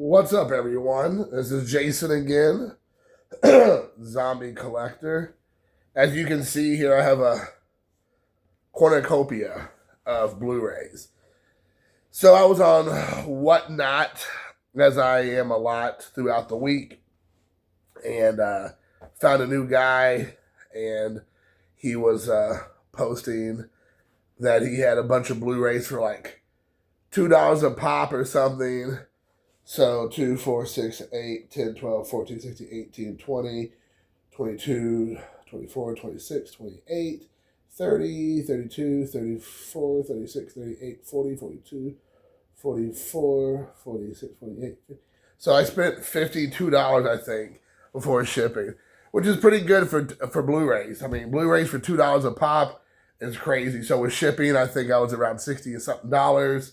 What's up, everyone? This is Jason again, Zombie Collector. As you can see here, I have a cornucopia of Blu-rays. So I was on Whatnot, as I am a lot throughout the week, and found a new guy, and he was posting that he had a bunch of Blu-rays for like $2 a pop or something. So 2, 4, 6, 8, 10, 12, 14, 16, 18, 20, 22, 24, 26, 28, 30, 32, 34, 36, 38, 40, 42, 44, 46, 48. So I spent $52, I think, before shipping, which is pretty good for Blu-rays. I mean, Blu-rays for $2 a pop is crazy. So with shipping, I think I was around 60 or something dollars,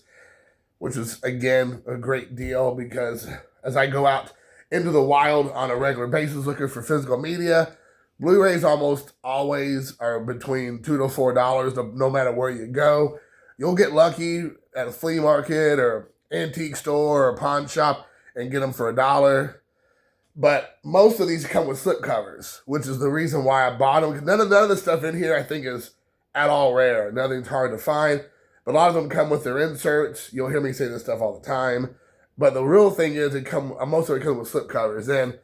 which is, again, a great deal because as I go out into the wild on a regular basis looking for physical media, Blu-rays almost always are between $2 to $4 no matter where you go. You'll get lucky at a flea market or antique store or pawn shop and get them for $1. But most of these come with slipcovers, which is the reason why I bought them. None of the stuff in here I think is at all rare. Nothing's hard to find. But a lot of them come with their inserts. You'll hear me say this stuff all the time. But the real thing is most of it comes with slipcovers. And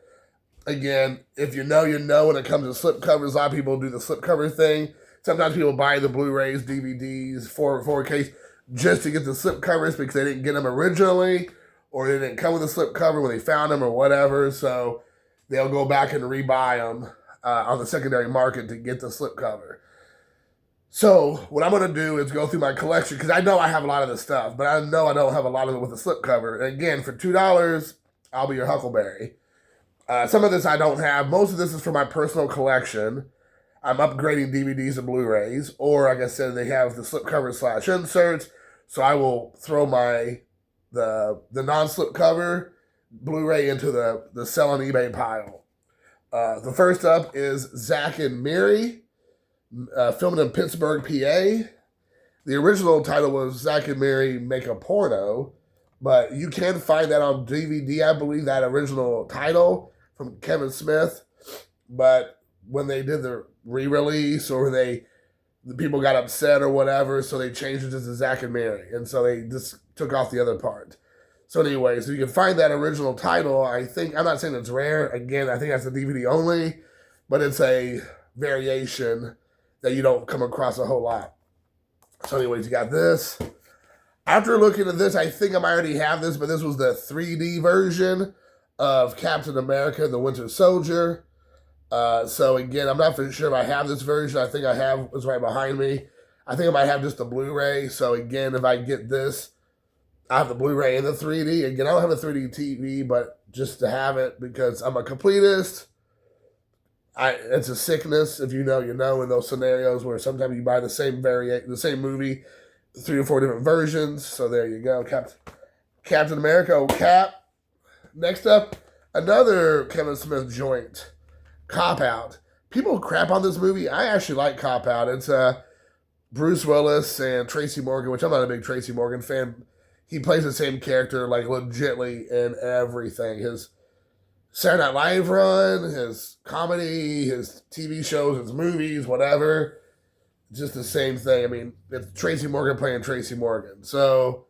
again, if you know, you know when it comes to slipcovers. A lot of people do the slipcover thing. Sometimes people buy the Blu-rays, DVDs, 4Ks just to get the slipcovers because they didn't get them originally or they didn't come with a slipcover when they found them or whatever. So they'll go back and rebuy them on the secondary market to get the slipcover. So what I'm going to do is go through my collection because I know I have a lot of this stuff, but I know I don't have a lot of it with a slipcover. And again, for $2, I'll be your Huckleberry. Some of this I don't have. Most of this is for my personal collection. I'm upgrading DVDs and Blu-rays, or like I said, they have the slipcover / inserts. So I will throw the non-slipcover Blu-ray into the sell on eBay pile. The first up is Zack and Miri. Filmed in Pittsburgh, PA. The original title was Zack and Miri Make a Porno, but you can find that on DVD, I believe, that original title from Kevin Smith. But when they did the re-release or the people got upset or whatever, so they changed it to Zack and Miri, and so they just took off the other part. So anyway, so you can find that original title. I'm not saying it's rare. Again, I think that's a DVD only, but it's a variation that you don't come across a whole lot. So anyways, you got this. After looking at this, I think I might already have this, but this was the 3D version of Captain America, the Winter Soldier. So again, I'm not for sure if I have this version. I think I have, it's right behind me. I think I might have just the Blu-ray. So again, if I get this, I have the Blu-ray and the 3D. Again, I don't have a 3D TV, but just to have it because I'm a completist. It's a sickness, if you know, you know, in those scenarios where sometimes you buy the same movie, 3 or 4 different versions. So there you go, Captain America, Cap. Next up, another Kevin Smith joint, Cop Out. People crap on this movie. I actually like Cop Out. It's Bruce Willis and Tracy Morgan, which I'm not a big Tracy Morgan fan. He plays the same character, like, legitly in everything. His Saturday Night Live run, his comedy, his TV shows, his movies, whatever. Just the same thing. I mean, it's Tracy Morgan playing Tracy Morgan. So,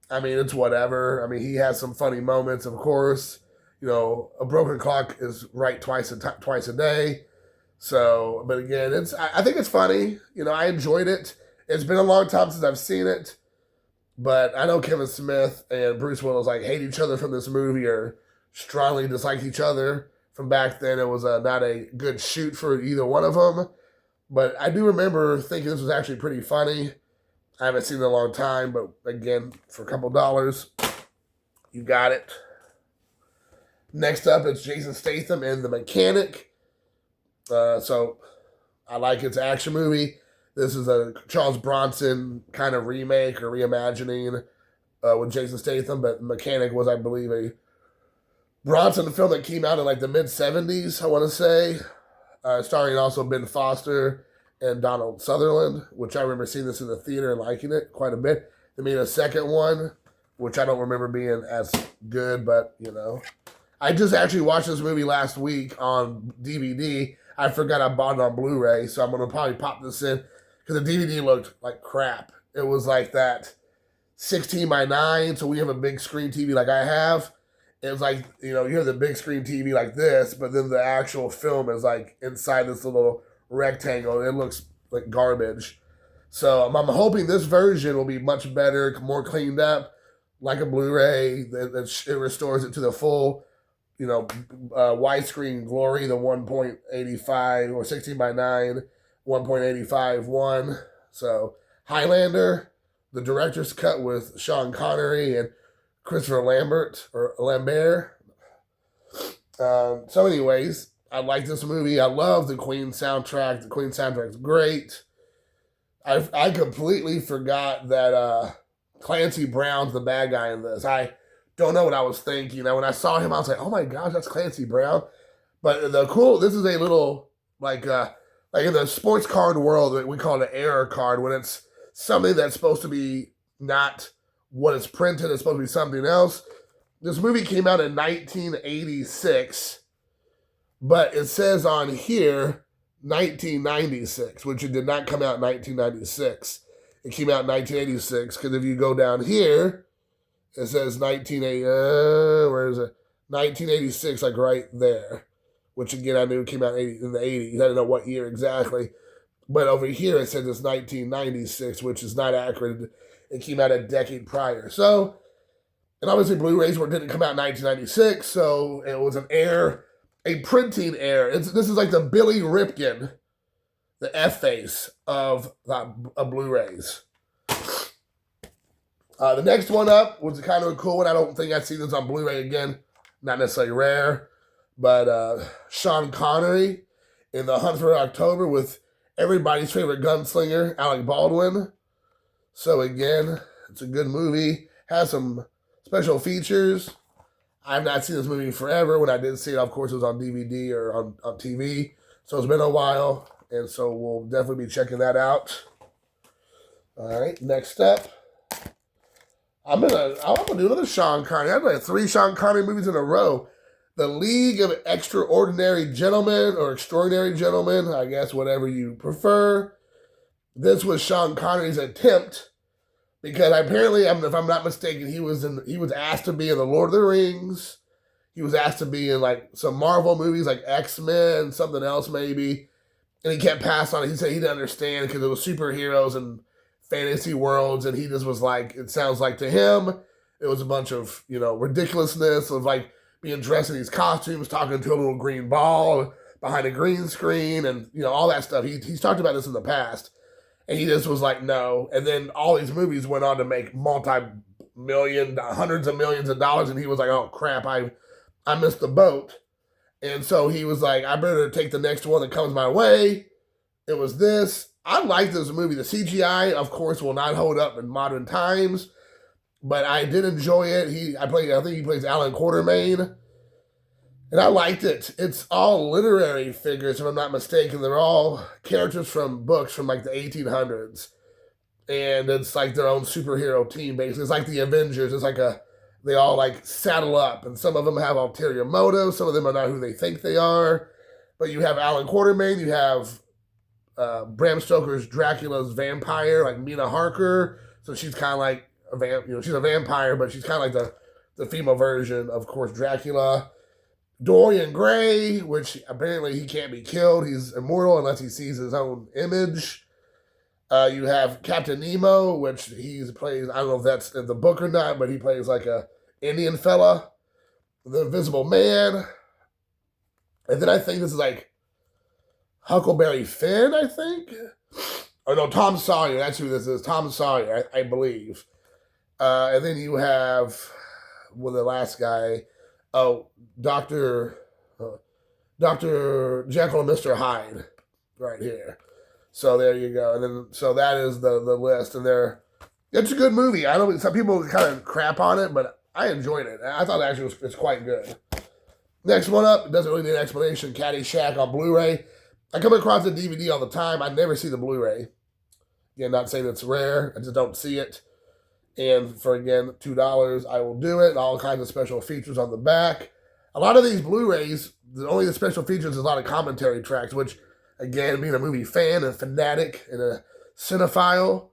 I mean, it's whatever. I mean, he has some funny moments, of course. You know, a broken clock is right twice a day. So, but again, I think it's funny. You know, I enjoyed it. It's been a long time since I've seen it. But I know Kevin Smith and Bruce Willis hate each other from this movie or strongly disliked each other from back then. It was not a good shoot for either one of them. But I do remember thinking this was actually pretty funny. I haven't seen it in a long time, but again, for a couple dollars, you got it. Next up, it's Jason Statham in The Mechanic. So I like its action movie. This is a Charles Bronson kind of remake or reimagining with Jason Statham, but Mechanic was, I believe, a Bronson film that came out in like the mid-70s, I want to say, starring also Ben Foster and Donald Sutherland, which I remember seeing this in the theater and liking it quite a bit. They made a second one which I don't remember being as good, but, you know. I just actually watched this movie last week on DVD. I forgot I bought it on Blu-ray, so I'm going to probably pop this in because the DVD looked like crap. It was like that 16 by 9, so we have a big screen TV like I have. It was like, you know, you have the big screen TV like this, but then the actual film is like inside this little rectangle. It looks like garbage. So I'm hoping this version will be much better, more cleaned up, like a Blu-ray. It restores it to the full, you know, widescreen glory, the 1.85 or 16 by 9, 1.85 1. So Highlander, the director's cut with Sean Connery and Christopher Lambert. So anyways, I like this movie. I love the Queen soundtrack. The Queen soundtrack's great. I completely forgot that Clancy Brown's the bad guy in this. I don't know what I was thinking. When I saw him, I was like, oh my gosh, that's Clancy Brown. But this is a little, like in the sports card world, we call it an error card, when it's something that's supposed to be not what it's printed, it's supposed to be something else. This movie came out in 1986, but it says on here 1996, which it did not come out in 1996. It came out in 1986, because if you go down here, it says 1986, like right there, which again, I knew came out in the 80s. I don't know what year exactly, but over here it says it's 1996, which is not accurate. It came out a decade prior. So, and obviously Blu-rays didn't come out in 1996, so it was an error, a printing error. This is like the Billy Ripken, the F-face of Blu-rays. The next one up was kind of a cool one. I don't think I've seen this on Blu-ray again. Not necessarily rare, but Sean Connery in The Hunt for October with everybody's favorite gunslinger, Alec Baldwin. So again, it's a good movie. Has some special features. I've not seen this movie forever. When I did see it, of course, it was on DVD or on TV. So it's been a while, and so we'll definitely be checking that out. All right, next up. I'm gonna do another Sean Connery. I've like 3 Sean Connery movies in a row. The League of Extraordinary Gentlemen, or Extraordinary Gentlemen, I guess, whatever you prefer. This was Sean Connery's attempt, because apparently, if I'm not mistaken, he was asked to be in the Lord of the Rings. He was asked to be in like some Marvel movies like X-Men, something else maybe, and he kept passing on it. He said he didn't understand because it was superheroes and fantasy worlds, and he just was like, it sounds like to him, it was a bunch of, you know, ridiculousness of like being dressed in these costumes, talking to a little green ball behind a green screen, and, you know, all that stuff. He's talked about this in the past. And he just was like, no. And then all these movies went on to make multi-million, hundreds of millions of dollars. And he was like, oh, crap, I missed the boat. And so he was like, I better take the next one that comes my way. It was this. I like this movie. The CGI, of course, will not hold up in modern times. But I did enjoy it. I think he plays Alan Quartermain. And I liked it. It's all literary figures, if I'm not mistaken. They're all characters from books from like the 1800s. And it's like their own superhero team, basically. It's like the Avengers. It's like they all like saddle up. And some of them have ulterior motives. Some of them are not who they think they are. But you have Alan Quartermain. You have Bram Stoker's Dracula's vampire, like Mina Harker. So she's kind of like, she's a vampire, but she's kind of like the female version, of course, Dracula. Dorian Gray, which apparently he can't be killed. He's immortal unless he sees his own image. You have Captain Nemo, which he plays, I don't know if that's in the book or not, but he plays like a Indian fella. The Invisible Man. And then I think this is like Huckleberry Finn, I think. Or no, Tom Sawyer. That's who this is. Tom Sawyer, I believe. And then you have, the last guy, Dr. Jekyll and Mr. Hyde right here. So there you go. And then, so that is the list. And it's a good movie. Some people kind of crap on it, but I enjoyed it. I thought actually it's quite good. Next one up, it doesn't really need an explanation, Caddyshack on Blu-ray. I come across the DVD all the time. I never see the Blu-ray. Again, not saying it's rare. I just don't see it. And for, again, $2, I will do it. All kinds of special features on the back. A lot of these Blu-rays, only the special features is a lot of commentary tracks, which, again, being a movie fan and fanatic and a cinephile,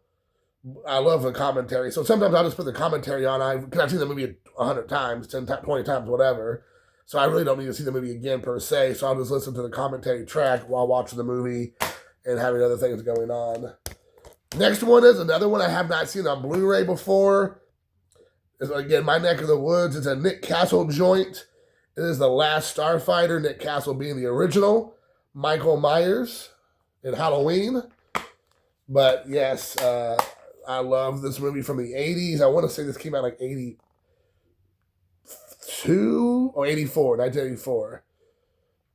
I love the commentary. So sometimes I'll just put the commentary on. Because I've seen the movie 100 times, 10 times, 20 times, whatever. So I really don't need to see the movie again per se. So I'll just listen to the commentary track while watching the movie and having other things going on. Next one is another one I have not seen on Blu-ray before. It's, again, my neck of the woods. It's a Nick Castle joint. It is The Last Starfighter, Nick Castle being the original, Michael Myers in Halloween. But yes, I love this movie from the 80s. I want to say this came out like 82 or 84, 1984.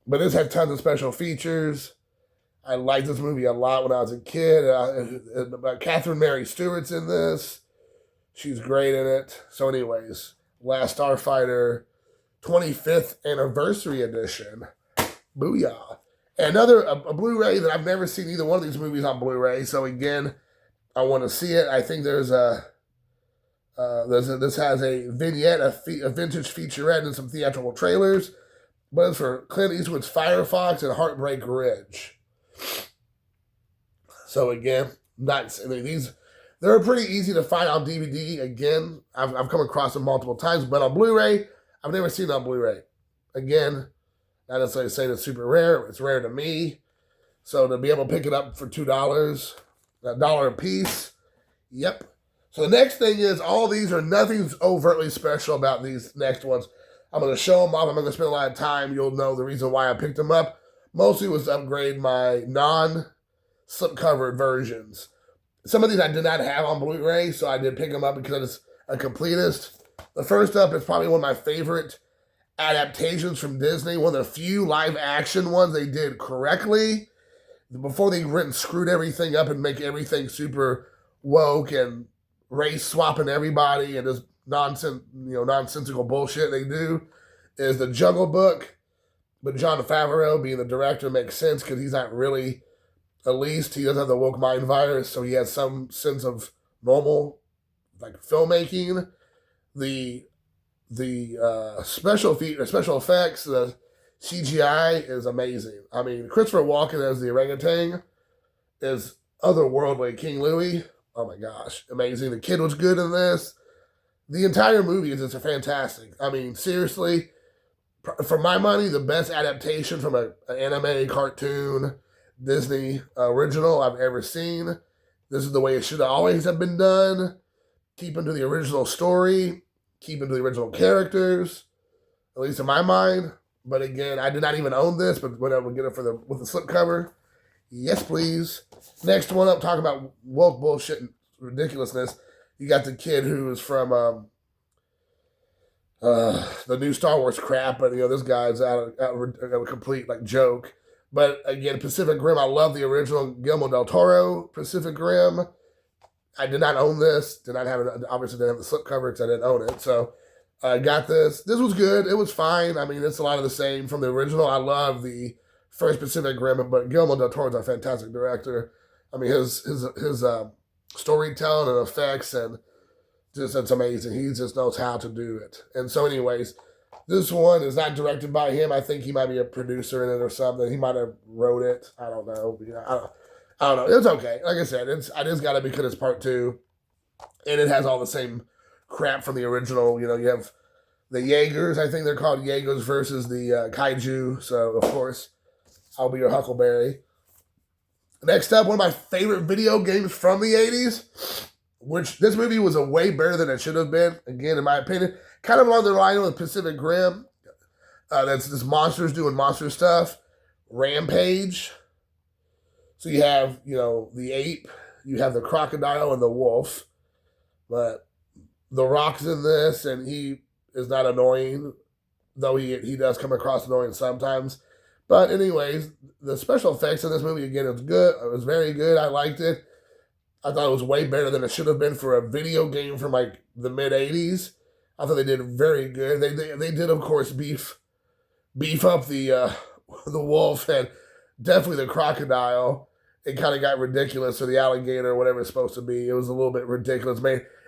But this had tons of special features. I liked this movie a lot when I was a kid. Catherine Mary Stewart's in this. She's great in it. So anyways, Last Starfighter 25th Anniversary Edition. Booyah. And another, a Blu-ray that I've never seen either one of these movies on Blu-ray. So again, I want to see it. I think this has a vignette, a vintage featurette, and some theatrical trailers. But it's for Clint Eastwood's Firefox and Heartbreak Ridge. So again, nice. I mean, they're pretty easy to find on DVD. Again, I've come across them multiple times, but on Blu-ray, I've never seen it on Blu-ray. Again, not necessarily saying it's super rare. It's rare to me. So to be able to pick it up for $2, $1 a piece, yep. So the next thing is, all these are nothing's overtly special about these next ones. I'm going to show them off. I'm going to spend a lot of time. You'll know the reason why I picked them up. Mostly was to upgrade my non-slipcovered versions. Some of these I did not have on Blu-ray, so I did pick them up because it's a completist. The first up is probably one of my favorite adaptations from Disney. One of the few live-action ones they did correctly. Before they went and screwed everything up and make everything super woke and race-swapping everybody and just nonsensical bullshit they do, is The Jungle Book. But Jon Favreau being the director makes sense because he's not really, at least he doesn't have the woke mind virus, so he has some sense of normal, like, filmmaking. The special effects, the CGI is amazing. I mean, Christopher Walken as the orangutan is otherworldly. King Louie, oh my gosh, amazing. The kid was good in this. The entire movie is just fantastic. I mean, seriously, for my money, the best adaptation from an anime, cartoon, Disney original I've ever seen. This is the way it should always have been done. Keeping to the original story, keeping to the original characters, at least in my mind. But again, I did not even own this, but when I would get it with the slipcover, yes, please. Next one up, talking about woke bullshit and ridiculousness. You got the kid who is from the new Star Wars crap, but this guy's out of a complete like joke. But again, Pacific Rim, I love the original Guillermo del Toro Pacific Rim. I did not own this. Did not have it. Obviously, didn't have the slipcover because I didn't own it. So I got this. This was good. It was fine. I mean, it's a lot of the same from the original. I love the first Pacific Rim, but Guillermo del Toro is a fantastic director. I mean, his storytelling and effects, and just, it's amazing. He just knows how to do it. And so anyways, this one is not directed by him. I think he might be a producer in it or something. He might have wrote it. I don't know. I don't know. It's okay. Like I said, I just got it because it's part 2. And it has all the same crap from the original. You have the Jaegers. I think they're called Jaegers versus the Kaiju. So, of course, I'll be your Huckleberry. Next up, one of my favorite video games from the 80s, which this movie was a way better than it should have been, again, in my opinion. Kind of along the line with Pacific Rim. That's just monsters doing monster stuff. Rampage. So you have, the ape, you have the crocodile and the wolf. But The Rock's in this, and he is not annoying, though he does come across annoying sometimes. But anyways, the special effects in this movie, again, it was good. It was very good. I liked it. I thought it was way better than it should have been for a video game from like the mid-'80s. I thought they did very good. They did, of course, beef up the wolf and definitely the crocodile. it kind of got ridiculous, or the alligator or whatever it's supposed to be. It was a little bit ridiculous.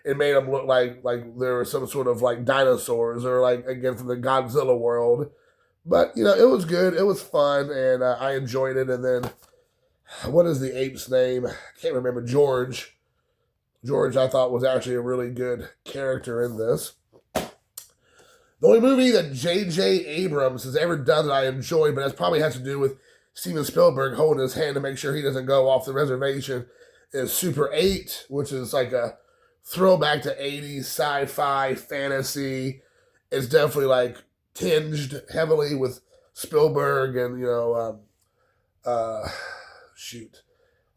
It made them look like there were some sort of like dinosaurs, or like, again, from the Godzilla world. But, it was good. It was fun, and I enjoyed it. And then, what is the ape's name? I can't remember. George. George, I thought, was actually a really good character in this. The only movie that J.J. Abrams has ever done that I enjoyed, but it probably has to do with Steven Spielberg holding his hand to make sure he doesn't go off the reservation, is Super 8, which is like a throwback to 80s sci-fi fantasy. It's definitely like tinged heavily with Spielberg and,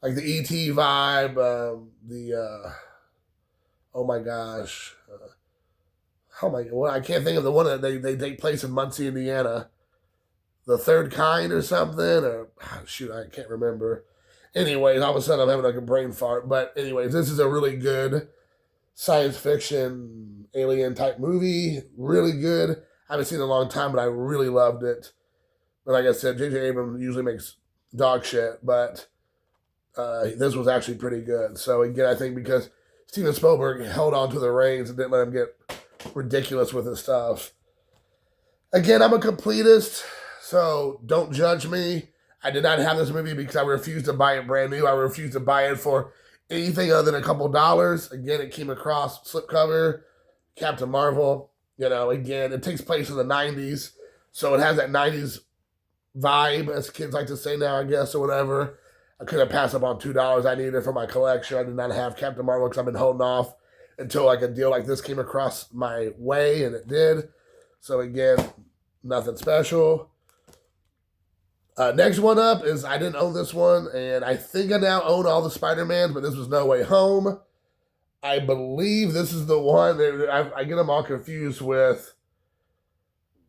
like the E.T. vibe, oh my gosh. I can't think of the one that they take place in Muncie, Indiana. The Third Kind or something, or I can't remember. Anyways, all of a sudden I'm having like a brain fart. But anyways, this is a really good science fiction alien type movie. Really good. I haven't seen it in a long time, but I really loved it. But like I said, J.J. Abrams usually makes dog shit, but this was actually pretty good. So again, I think because Steven Spielberg held on to the reins and didn't let him get ridiculous with his stuff. Again, I'm a completist, so don't judge me. I did not have this movie because I refused to buy it brand new. I refused to buy it for anything other than a couple dollars. Again, it came across slipcover, Captain Marvel. Again, it takes place in the 90s, so it has that 90s vibe, as kids like to say now, I guess, or whatever. I couldn't pass up on $2 I needed for my collection. I did not have Captain Marvel because I've been holding off until like a deal like this came across my way, and it did. So again, nothing special. Next one up is, I didn't own this one, and I think I now own all the Spider-Mans, but this was No Way Home. I believe this is the one that I get them all confused with.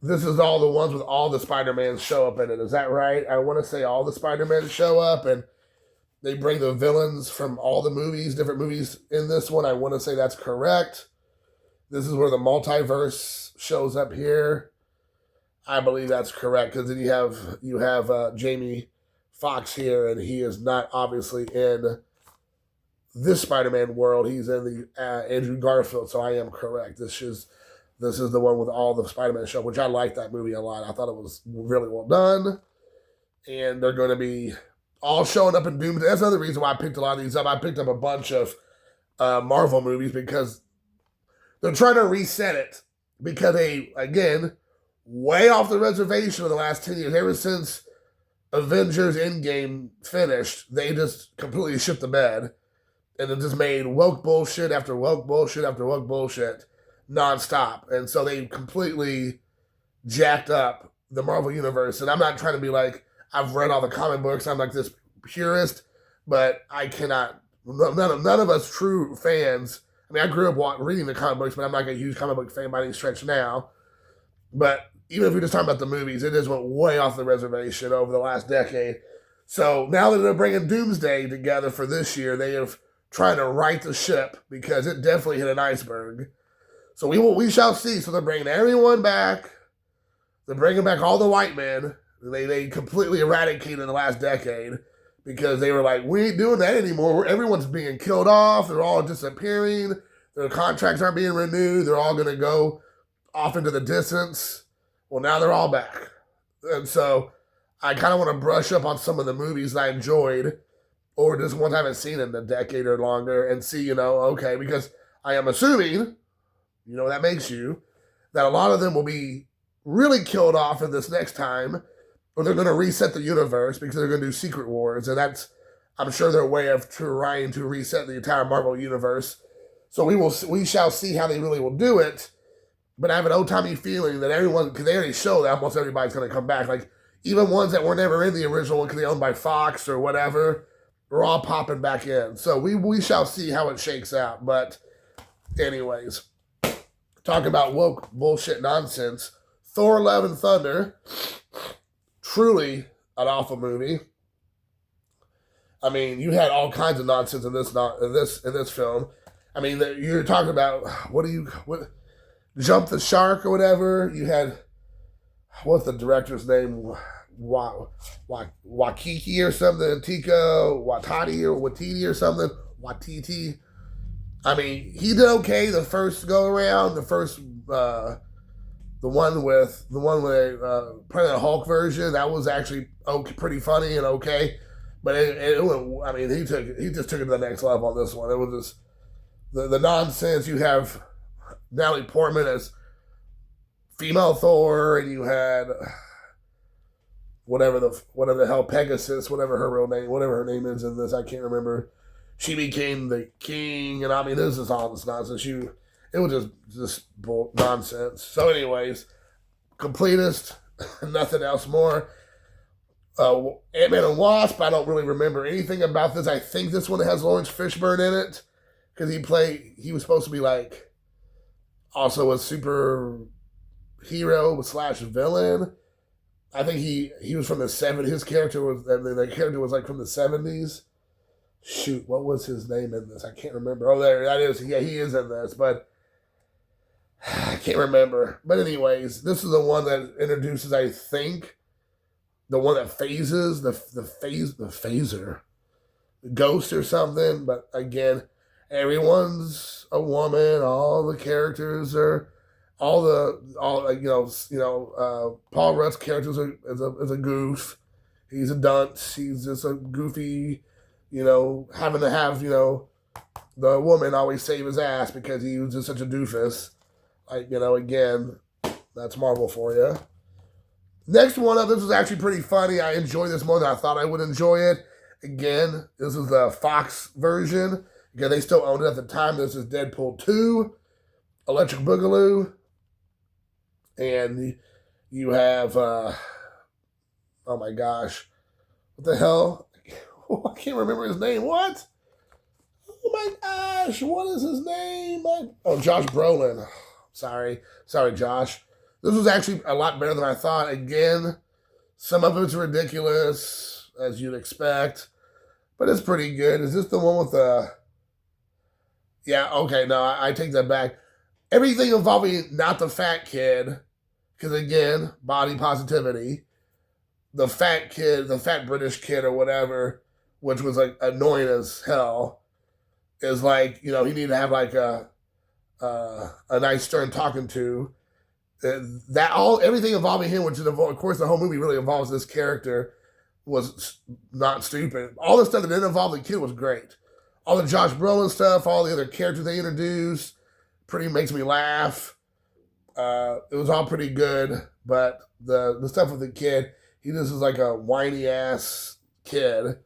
This is all the ones with all the Spider-Mans show up in it. Is that right? I want to say all the Spider-Mans show up, and they bring the villains from all the movies, different movies in this one. I want to say that's correct. This is where the multiverse shows up here. I believe that's correct, because then you have Jamie Foxx here, and he is not obviously in this Spider-Man world. He's in the Andrew Garfield, so I am correct. This is the one with all the Spider-Man show, which I like that movie a lot. I thought it was really well done, and they're going to be all showing up in Doomsday. That's another reason why I picked a lot of these up. I picked up a bunch of Marvel movies because they're trying to reset it, because they, again, way off the reservation in the last 10 years. Ever since Avengers Endgame finished, they just completely shit the bed, and it just made woke bullshit after woke bullshit after woke bullshit nonstop. And so they completely jacked up the Marvel Universe. And I'm not trying to be like, I've read all the comic books, I'm like this purist, but I cannot, none of us true fans, I mean, I grew up reading the comic books, but I'm not a huge comic book fan by any stretch now. But even if we're just talking about the movies, it just went way off the reservation over the last decade. So now that they're bringing Doomsday together for this year, they have tried to right the ship, because it definitely hit an iceberg. So we shall see. So they're bringing everyone back. They're bringing back all the white men. They completely eradicated in the last decade, because they were like, we ain't doing that anymore. Everyone's being killed off. They're all disappearing. Their contracts aren't being renewed. They're all going to go off into the distance. Well, now they're all back. And so I kind of want to brush up on some of the movies that I enjoyed, or just ones I haven't seen in a decade or longer, and see, okay, because I am assuming, that makes you, that a lot of them will be really killed off in this next time, or they're going to reset the universe because they're going to do Secret Wars, and that's, I'm sure, their way of trying to reset the entire Marvel universe. So we shall see how they really will do it. But I have an old-timey feeling that everyone, because they already show that almost everybody's going to come back. Like, even ones that were never in the original one because they owned by Fox or whatever, are all popping back in. So we shall see how it shakes out. But anyways, talking about woke bullshit nonsense, Thor: Love and Thunder, truly an awful movie. I mean, you had all kinds of nonsense in this film. I mean, you're talking about, what Jump the Shark or whatever. You had, what's the director's name? Wakiki or something, Tika Watati or Watiti or something, Watiti. I mean, he did okay the first go around, the one with Planet Hulk version. That was actually pretty funny and okay, but it went, I mean, he just took it to the next level on this one. It was just the nonsense. You have Natalie Portman as female Thor, and you had whatever the hell Pegasus, whatever her name is in this, I can't remember. She became the king, and I mean, this is all this nonsense. It was just nonsense. So, anyways, completist, nothing else more. Ant-Man and Wasp, I don't really remember anything about this. I think this one has Lawrence Fishburne in it, because he was supposed to be like also a super hero / villain. I think he was from the 70s. His character was, the character was like from the 70s. Shoot, what was his name in this? I can't remember. Oh, there, that is. Yeah, he is in this, but I can't remember. But anyways, this is the one that introduces, I think, the one that phases, the phaser, the ghost or something. But again, everyone's a woman. All the characters are, Paul Rudd's character is a goof. He's a dunce. He's just a goofy, having to have, the woman always save his ass because he was just such a doofus. Like, again, that's Marvel for you. Next one up, this was actually pretty funny. I enjoyed this more than I thought I would enjoy it. Again, this is the Fox version. Again, they still owned it at the time. This is Deadpool 2, Electric Boogaloo. And you have, oh my gosh, what the hell? I can't remember his name. What? Oh my gosh, what is his name? Josh Brolin. Sorry, Josh. This was actually a lot better than I thought. Again, some of it's ridiculous, as you'd expect, but it's pretty good. Is this the one with the... Yeah, okay, no, I take that back. Everything involving not the fat kid, because again, body positivity. The fat kid, the fat British kid or whatever, which was like annoying as hell, is like, he needed to have like a nice stern talking to. Everything involving him, which is, of course, the whole movie really involves this character, was not stupid. All the stuff that didn't involve the kid was great. All the Josh Brolin stuff, all the other characters they introduced, pretty makes me laugh. It was all pretty good, but the stuff with the kid, he just is like a whiny ass kid,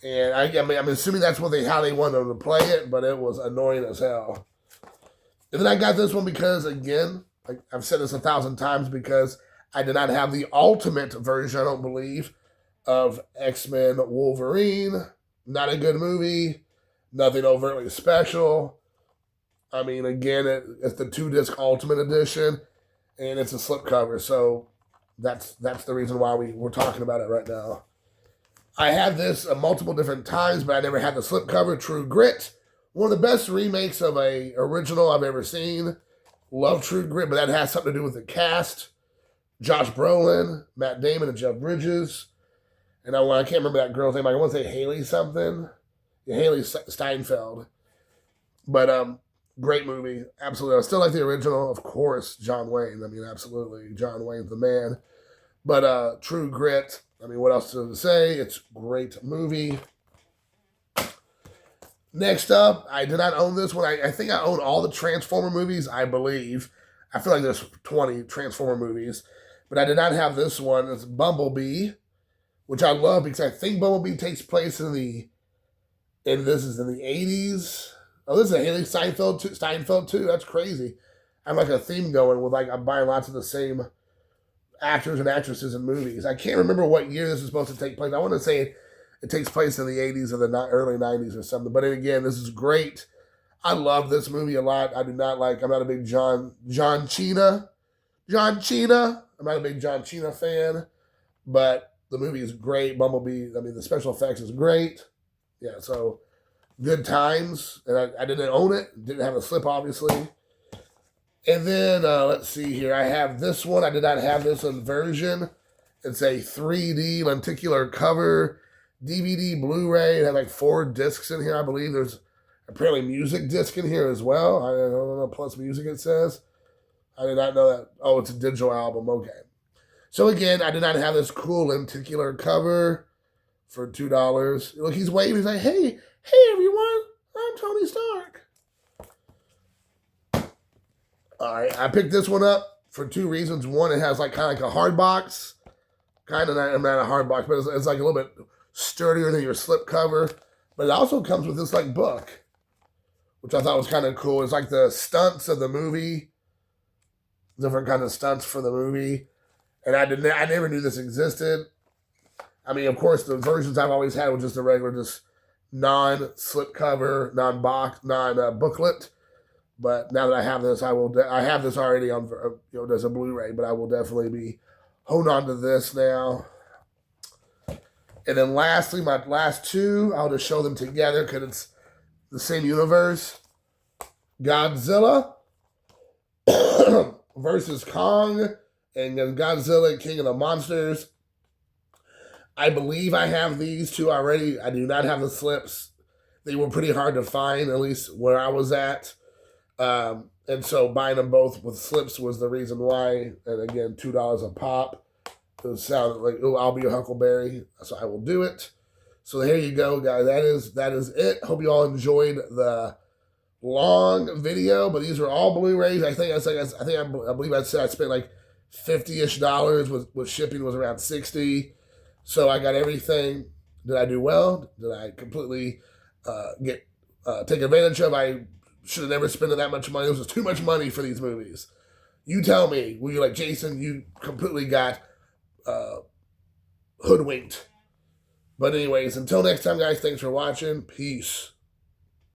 and I'm assuming that's how they wanted him to play it, but it was annoying as hell. And then I got this one because, again, I've said this 1,000 times, because I did not have the ultimate version, I don't believe, of X-Men Wolverine. Not a good movie. Nothing overtly special. I mean, again, it's the 2-disc Ultimate Edition, and it's a slipcover, so that's the reason why we're talking about it right now. I had this multiple different times, but I never had the slipcover. True Grit, one of the best remakes of a original I've ever seen. Love True Grit, but that has something to do with the cast. Josh Brolin, Matt Damon, and Jeff Bridges. And I can't remember that girl's name. I want to say Haley something. Yeah, Haley Steinfeld. But great movie. Absolutely. I still like the original. Of course, John Wayne. I mean, absolutely. John Wayne's the man. But True Grit, I mean, what else to say? It's a great movie. Next up, I did not own this one. I think I own all the Transformer movies, I believe. I feel like there's 20 Transformer movies. But I did not have this one. It's Bumblebee, which I love because I think Bumblebee takes place in the 80s. Oh, this is a Haley Steinfeld too. That's crazy. I'm like a theme going with I'm buying lots of the same actors and actresses in movies. I can't remember what year this is supposed to take place. I want to say it takes place in the 80s or the early 90s or something. But again, this is great. I love this movie a lot. I'm not a big John Cena. I'm not a big John Cena fan, but the movie is great. Bumblebee, I mean, the special effects is great. Yeah, so good times. And I didn't own it. Didn't have a slip, obviously. And then, let's see here. I have this one. I did not have this in version. It's a 3D lenticular cover, DVD, Blu-ray. It had like 4 discs in here, I believe. There's apparently music disc in here as well. I don't know, plus music it says. I did not know that. Oh, it's a digital album. Okay. So again, I did not have this cool lenticular cover for $2. Look, he's waving. He's like, hey everyone, I'm Tony Stark. All right, I picked this one up for 2 reasons. One, it has like kind of like a hard box. Kind of not a hard box, but it's like a little bit sturdier than your slip cover. But it also comes with this like book, which I thought was kind of cool. It's like the stunts of the movie, different kind of stunts for the movie. And I never knew this existed. I mean, of course, the versions I've always had were just the regular, just non-slip cover, non-box, non-booklet. But now that I have this, I have this already on, as a Blu-ray, but I will definitely be holding on to this now. And then lastly, my last 2, I'll just show them together because it's the same universe. Godzilla versus Kong, and then Godzilla, King of the Monsters. I believe I have these 2 already. I do not have the slips. They were pretty hard to find, at least where I was at. And so buying them both with slips was the reason why. And again, $2 a pop. It sounded like, oh, I'll be your Huckleberry. So I will do it. So there you go, guys. That is it. Hope you all enjoyed the long video, but these are all Blu-rays. I believe I said I spent like $50-ish with shipping was around $60. So I got everything. Did I do well? Did I completely take advantage of? I should have never spent that much money. This was too much money for these movies. You tell me. Were you like, Jason, you completely got hoodwinked? But anyways, until next time, guys, thanks for watching. Peace.